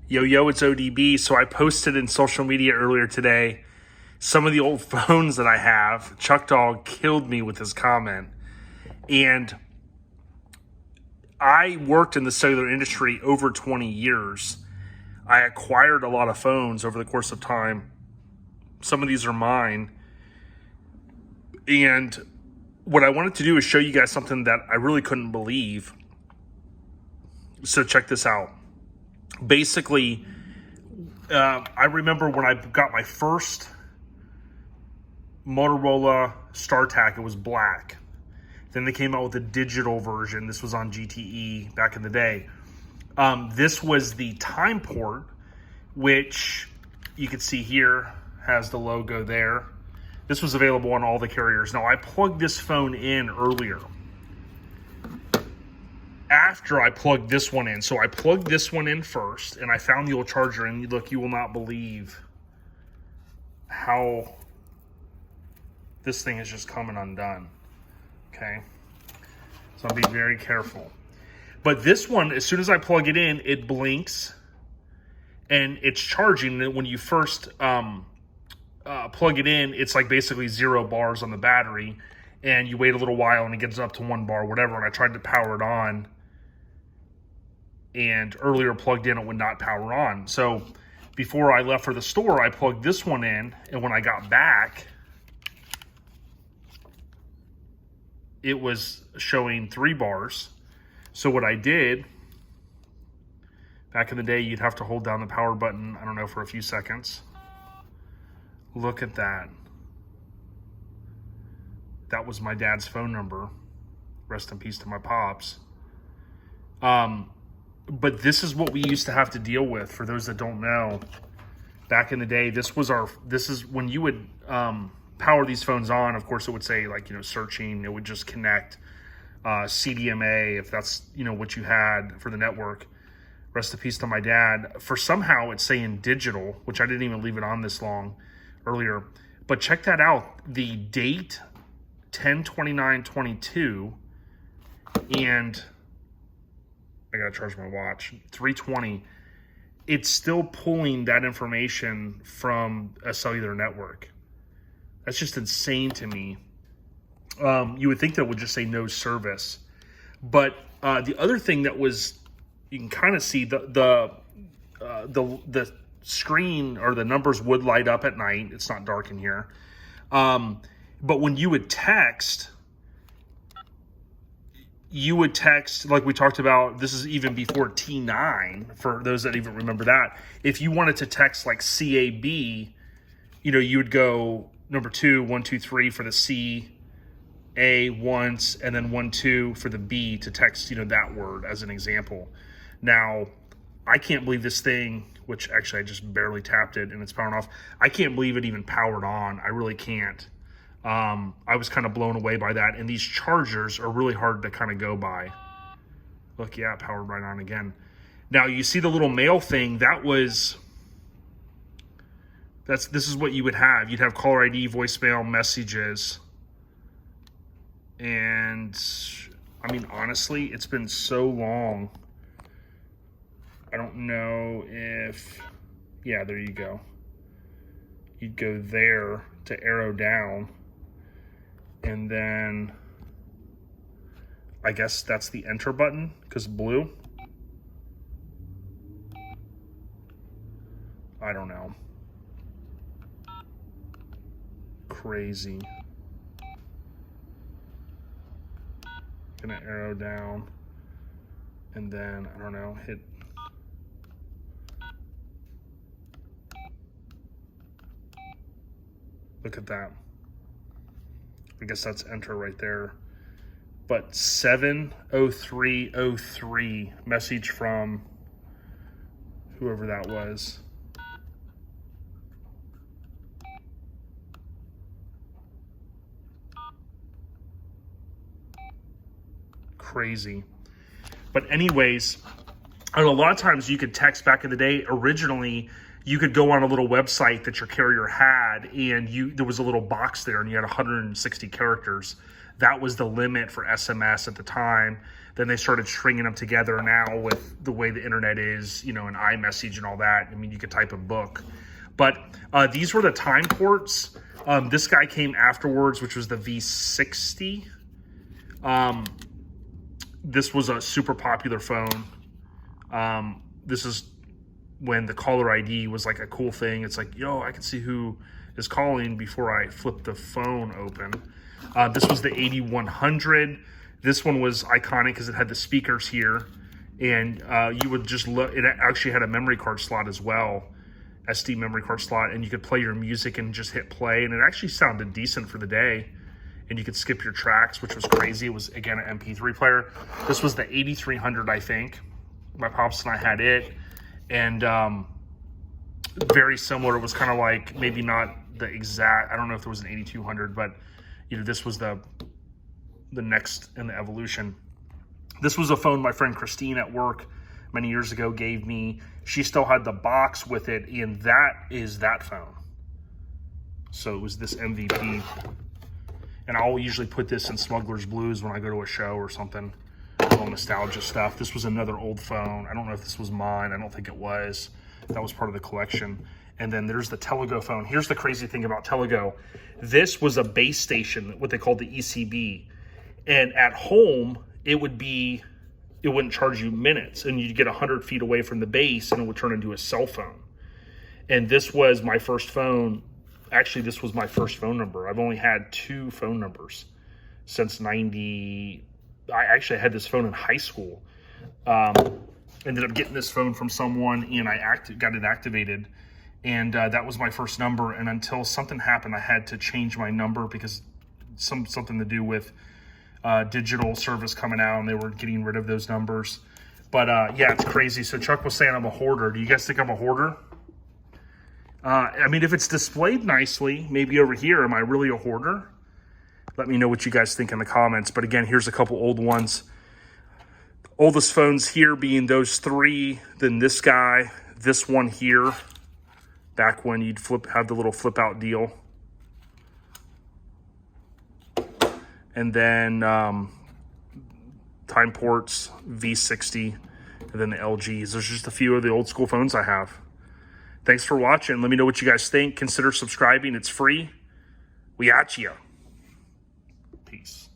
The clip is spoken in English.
Yo, it's ODB. So I posted in social media earlier today some of the old phones that I have. Chuck Dog killed me with his comment. And I worked in the cellular industry over 20 years. I acquired a lot of phones over the course of time. Some of these are mine. And what I wanted to do is show you guys something that I really couldn't believe. So check this out. Basically, I remember when I got my first Motorola StarTAC, it was black. Then they came out with a digital version. This was on GTE back in the day. This was the time port, which you can see here has the logo there. This was available on all the carriers. Now, I plugged this phone in earlier after I plugged this one in. So I plugged this one in first, and I found the old charger, and look, you will not believe how this thing is just coming undone. Okay, so I'll be very careful. But this one, as soon as I plug it in, it blinks and it's charging. And when you first plug it in, it's like basically 0 bars on the battery, and you wait a little while and it gets up to 1 bar, whatever. And I tried to power it on, and earlier plugged in, it would not power on. So before I left for the store, I plugged this one in, and when I got back, it was showing 3 bars. So what I did, back in the day, you'd have to hold down the power button, I don't know, for a few seconds. Look at that. That was my dad's phone number. Rest in peace to my pops. But this is what we used to have to deal with. For those that don't know, back in the day, this is when you would power these phones on. Of course, it would say, like, searching. It would just connect CDMA, if that's what you had for the network. Rest in peace to my dad. For somehow it's saying digital, which I didn't even leave it on this long earlier. But check that out. The date 10/29/22, and I gotta charge my watch, 3:20. It's still pulling that information from a cellular network. That's just insane to me. You would think that would just say no service. But the other thing that was, you can kind of see the screen, or the numbers would light up at night. It's not dark in here. But when you would text, like we talked about, this is even before T9, for those that even remember that. If you wanted to text like CAB, you would go number 2, 1, 2, 3 for the C, A once, and then 1, 2 for the B to text, that word as an example. Now, I can't believe this thing, which actually I just barely tapped it and it's powering off. I can't believe it even powered on. I really can't. I was kind of blown away by that. And these chargers are really hard to kind of go by. Look, yeah, powered right on again. Now, you see the little mail thing, this is what you would have. You'd have caller ID, voicemail, messages. And I mean, honestly, it's been so long. I don't know if, yeah, there you go. You'd go there to arrow down, and then I guess that's the enter button, because blue. I don't know. Crazy. Gonna arrow down, and then, I don't know, hit. Look at that. I guess that's enter right there. But 70303, message from whoever that was. Crazy. But anyways, and a lot of times you could text back in the day. Originally, you could go on a little website that your carrier had, and there was a little box there, and you had 160 characters. That was the limit for SMS at the time. Then they started stringing them together. Now with the way the internet is, you know, and iMessage and all that, I mean, you could type a book. But these were the time ports. This guy came afterwards, which was the V60. This was a super popular phone. This is when the caller ID was like a cool thing. It's like, yo, I can see who is calling before I flip the phone open. This was the 8100. This one was iconic because it had the speakers here, and you would just look. It actually had a memory card slot as well, SD memory card slot, and you could play your music and just hit play, and it actually sounded decent for the day. And you could skip your tracks, which was crazy. It was, again, an MP3 player. This was the 8300, I think. My pops and I had it. And very similar. It was kind of like, maybe not the exact, I don't know if there was an 8200, but you know, this was the next in the evolution. This was a phone my friend Christine at work many years ago gave me. She still had the box with it, and that is that phone. So it was this MVP. And I'll usually put this in Smuggler's Blues when I go to a show or something. Little nostalgia stuff. This was another old phone. I don't know if this was mine. I don't think it was. That was part of the collection. And then there's the Telego phone. Here's the crazy thing about Telego. This was a base station, what they called the ECB. And at home, it wouldn't charge you minutes. And you'd get 100 feet away from the base and it would turn into a cell phone. And this was my first phone. Actually, this was my first phone number. I've only had 2 phone numbers since 90. I actually had this phone in high school. Ended up getting this phone from someone, and I got it activated. And that was my first number. And until something happened, I had to change my number because something to do with digital service coming out, and they were getting rid of those numbers. But yeah, it's crazy. So Chuck was saying I'm a hoarder. Do you guys think I'm a hoarder? I mean, if it's displayed nicely, maybe over here, am I really a hoarder? Let me know what you guys think in the comments. But again, here's a couple old ones. Oldest phones here being those 3, then this guy, this one here, back when you'd have the little flip out deal. And then time ports, V60, and then the LGs. There's just a few of the old school phones I have. Thanks for watching. Let me know what you guys think. Consider subscribing. It's free. We at ya. Peace.